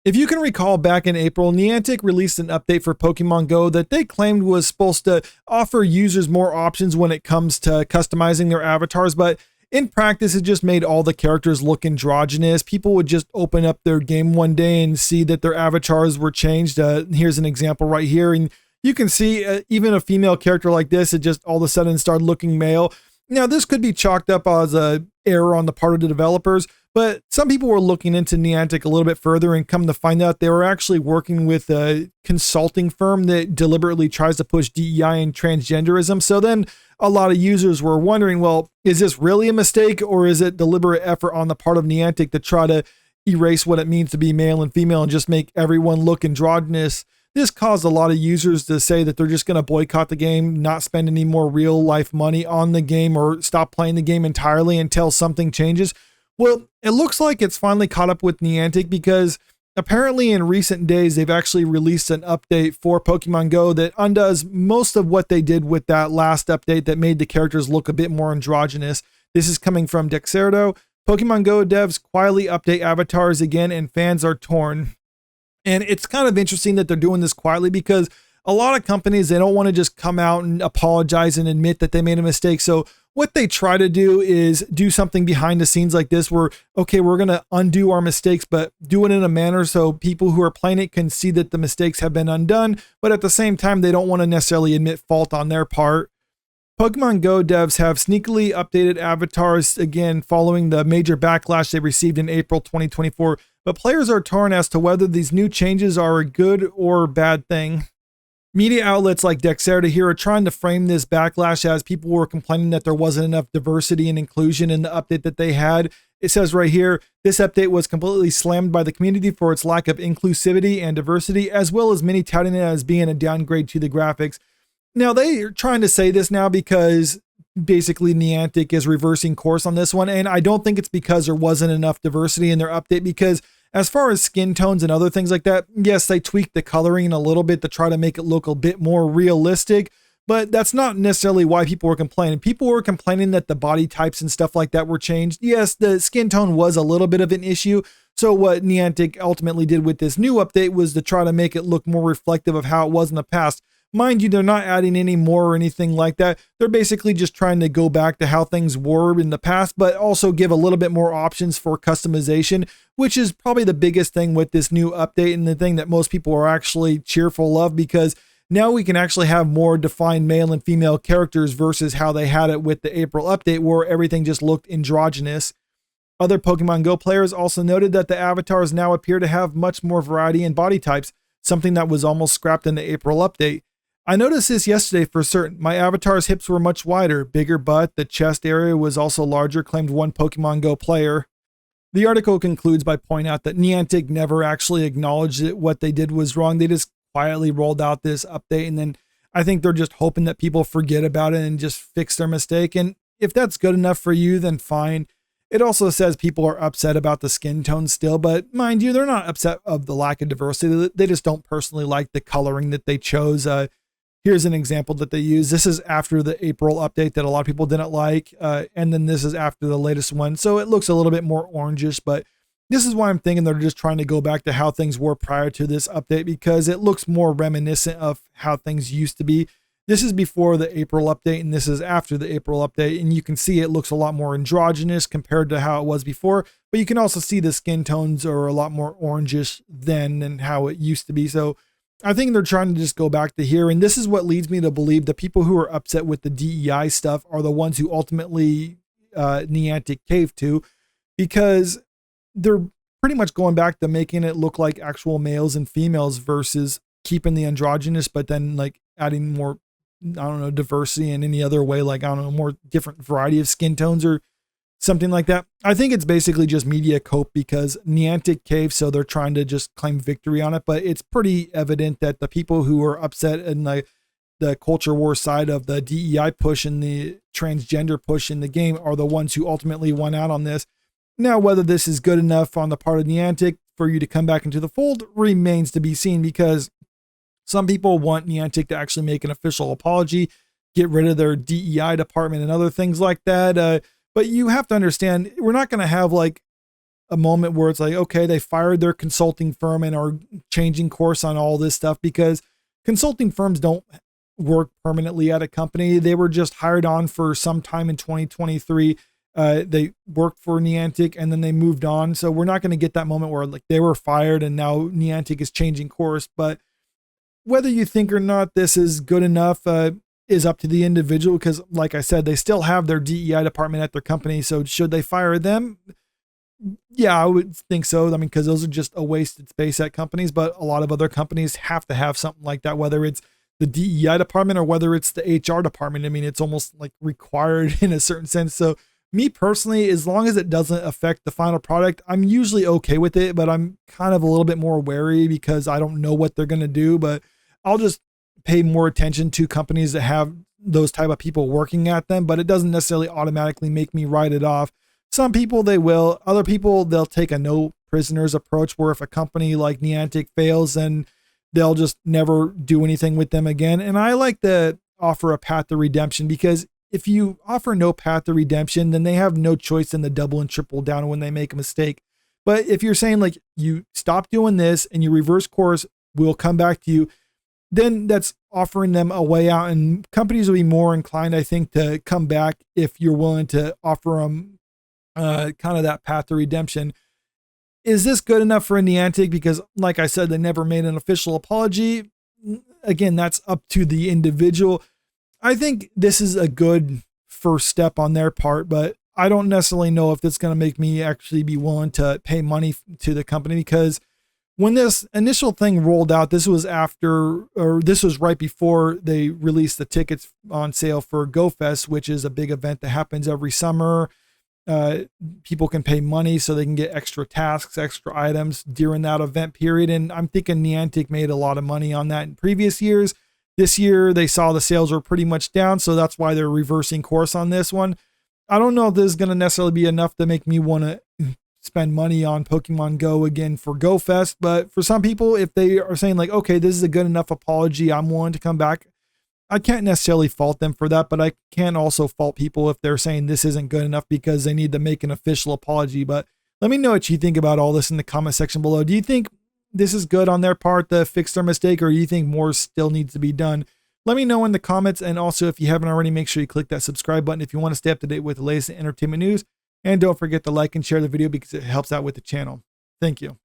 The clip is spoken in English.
If you can recall, back in April, Niantic released an update for Pokemon Go that they claimed was supposed to offer users more options when it comes to customizing their avatars, but in practice, it just made all the characters look androgynous. People would just open up their game one day and see that their avatars were changed. Here's an example right here. And you can see even a female character like this, it just all of a sudden started looking male. Now, this could be chalked up as an error on the part of the developers, but some people were looking into Niantic a little bit further and come to find out they were actually working with a consulting firm that deliberately tries to push DEI and transgenderism. So then a lot of users were wondering, well, is this really a mistake, or is it deliberate effort on the part of Niantic to try to erase what it means to be male and female and just make everyone look androgynous? This caused a lot of users to say that they're just going to boycott the game, not spend any more real life money on the game, or stop playing the game entirely until something changes. Well, it looks like it's finally caught up with Niantic, because apparently in recent days, they've actually released an update for Pokemon Go that undoes most of what they did with that last update that made the characters look a bit more androgynous. This is coming from Dexerto. Pokemon Go devs quietly update avatars again and fans are torn. And it's kind of interesting that they're doing this quietly, because a lot of companies, they don't want to just come out and apologize and admit that they made a mistake. So what they try to do is do something behind the scenes like this, where, okay, we're going to undo our mistakes, but do it in a manner so people who are playing it can see that the mistakes have been undone. But at the same time, they don't want to necessarily admit fault on their part. Pokemon Go devs have sneakily updated avatars again following the major backlash they received in April 2024, but players are torn as to whether these new changes are a good or bad thing. Media outlets like Dexerto here are trying to frame this backlash as people were complaining that there wasn't enough diversity and inclusion in the update that they had. It says right here, this update was completely slammed by the community for its lack of inclusivity and diversity, as well as many touting it as being a downgrade to the graphics. Now, they are trying to say this now because basically Niantic is reversing course on this one, and I don't think it's because there wasn't enough diversity in their update, because as far as skin tones and other things like that, yes, they tweaked the coloring a little bit to try to make it look a bit more realistic, but that's not necessarily why people were complaining. People were complaining that the body types and stuff like that were changed. Yes, the skin tone was a little bit of an issue. So what Niantic ultimately did with this new update was to try to make it look more reflective of how it was in the past. Mind you, they're not adding any more or anything like that. They're basically just trying to go back to how things were in the past, but also give a little bit more options for customization, which is probably the biggest thing with this new update, and the thing that most people are actually cheerful of, because now we can actually have more defined male and female characters versus how they had it with the April update, where everything just looked androgynous. Other Pokemon Go players also noted that the avatars now appear to have much more variety in body types, something that was almost scrapped in the April update. I noticed this yesterday for certain. My avatar's hips were much wider, bigger butt, the chest area was also larger, claimed one Pokemon Go player. The article concludes by pointing out that Niantic never actually acknowledged that what they did was wrong. They just quietly rolled out this update, and then I think they're just hoping that people forget about it and just fix their mistake. And if that's good enough for you, then fine. It also says people are upset about the skin tone still, but mind you, they're not upset of the lack of diversity. They just don't personally like the coloring that they chose. Here's an example that they use. This is after the April update that a lot of people didn't like. And then this is after the latest one. So it looks a little bit more orangish, but this is why I'm thinking they're just trying to go back to how things were prior to this update, because it looks more reminiscent of how things used to be. This is before the April update, and this is after the April update. And you can see it looks a lot more androgynous compared to how it was before, but you can also see the skin tones are a lot more orangish than how it used to be. So I think they're trying to just go back to here. And this is what leads me to believe the people who are upset with the DEI stuff are the ones who ultimately Niantic caved to, because they're pretty much going back to making it look like actual males and females versus keeping the androgynous, but then like adding more, I don't know, diversity in any other way, like, I don't know, more different variety of skin tones or something like that. I think it's basically just media cope, because Niantic caved, so they're trying to just claim victory on it. But it's pretty evident that the people who are upset in the culture war side of the DEI push and the transgender push in the game are the ones who ultimately won out on this. Now, whether this is good enough on the part of Niantic for you to come back into the fold remains to be seen, because some people want Niantic to actually make an official apology, get rid of their DEI department and other things like that. But you have to understand, we're not going to have like a moment where it's like, okay, they fired their consulting firm and are changing course on all this stuff, because consulting firms don't work permanently at a company. They were just hired on for some time in 2023. They worked for Niantic and then they moved on. So we're not going to get that moment where like they were fired and now Niantic is changing course. But whether you think or not this is good enough is up to the individual, because like I said, they still have their DEI department at their company. So should they fire them? Yeah, I would think so. I mean, because those are just a wasted space at companies, but a lot of other companies have to have something like that, whether it's the DEI department or whether it's the HR department. I mean, it's almost like required in a certain sense. So me personally, as long as it doesn't affect the final product, I'm usually okay with it, but I'm kind of a little bit more wary because I don't know what they're going to do. But I'll just pay more attention to companies that have those type of people working at them, but it doesn't necessarily automatically make me write it off. Some people, they will. Other people, they'll take a no prisoners approach, where if a company like Niantic fails, then they'll just never do anything with them again. And I like to offer a path to redemption, because if you offer no path to redemption, then they have no choice than to double and triple down when they make a mistake. But if you're saying like, you stop doing this and you reverse course, we'll come back to you, then that's offering them a way out. And companies will be more inclined, I think, to come back if you're willing to offer them kind of that path to redemption. Is this good enough for Niantic? Because like I said, they never made an official apology. Again, that's up to the individual. I think this is a good first step on their part, but I don't necessarily know if it's going to make me actually be willing to pay money to the company, because when this initial thing rolled out, this was right before they released the tickets on sale for Go Fest, which is a big event that happens every summer. People can pay money so they can get extra tasks, extra items during that event period. And I'm thinking Niantic made a lot of money on that in previous years. This year, they saw the sales were pretty much down, so that's why they're reversing course on this one. I don't know if this is going to necessarily be enough to make me want to spend money on Pokemon Go again for Go Fest, but for some people, if they are saying like, okay, this is a good enough apology, I'm willing to come back, I can't necessarily fault them for that, but I can also fault people if they're saying this isn't good enough because they need to make an official apology. But let me know what you think about all this in the comment section below. Do you think this is good on their part to fix their mistake, or do you think more still needs to be done? Let me know in the comments. And also, if you haven't already, make sure you click that subscribe button if you want to stay up to date with the latest entertainment news. And don't forget to like and share the video because it helps out with the channel. Thank you.